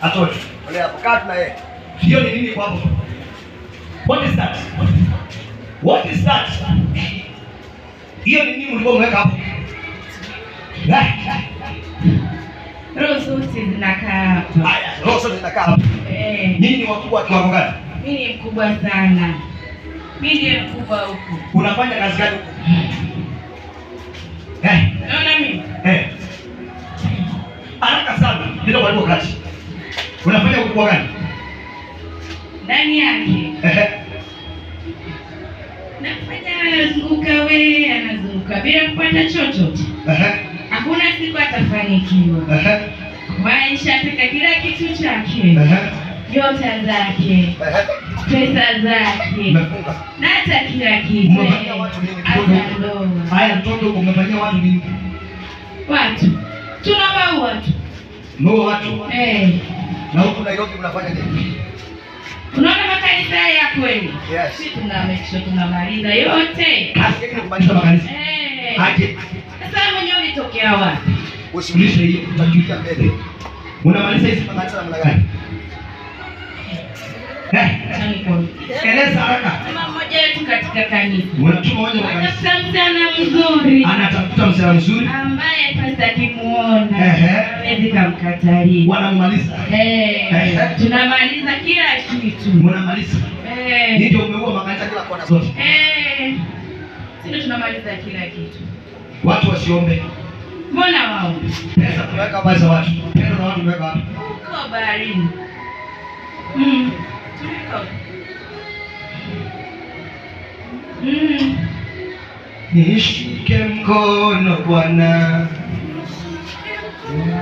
Atoke. Wale hapo kaa na yeye. Hiyo ni nini kwa hapo? What is that? What is that? Hiyo ni nini mlikuwa mweka hapo? Roho zote zinakaa hapo. Haya, roho zote zinakaa hapo. Nyinyi ni wakubwa wa kiwango gani? Mimi ni mkubwa sana. Mimi ndiye mkubwa huko. Unafanya kazi gani huko? Naona mimi. Haraka sana, ndio kwa kati. Unafanya ukubwa gani? Ndani yake. Nafanya anazunguka bila kupata chochote. Hakuna siku atafanikiwa. Maisha ataka kila kitu chake. Nyota zake. Pesa zake. Na hata kila kitu. Umefanyia watu nini? Haya mtoto umefanyia watu nini? Watu. Tunaua watu. Ndio watu. Na huko Nairobi mnafanya nini? Unaona makanisa ya kweli? Yes. Sisi tunamaliza yote. Kazi yenu kumaliza makanisa. Aje. Sasa mwenyewe ulitokea wapi? Usiulize hiyo, utajulia mbele. Unamaliza hizi Makanisa namna gani? Eleza haraka. Kama mmoja wetu katika kanisa. Unatuma moja kwa kanisa. Anatafuta msichana mzuri. Anatafuta msichana mzuri. Ambaye pasta akimuona. Hawezi kumkatalia. Wanamaliza. Tunamaliza kila kitu. Mnamaliza. Ndio umeua makanisa kila kona zote. Sisi tunamaliza kila kitu. Watu wasiombe. Mbona wao? Pesa tunaweka baadhi ya watu. Pesa na watu tunaweka wapi? Kwa baharini. Nishike mkono Bwana.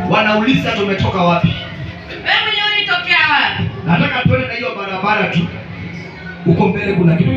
Wanauliza tumetoka wapi? Wewe mwenyewe ulitokea wapi? Nataka tuende na hiyo barabara tu. Huko mbele kuna kitu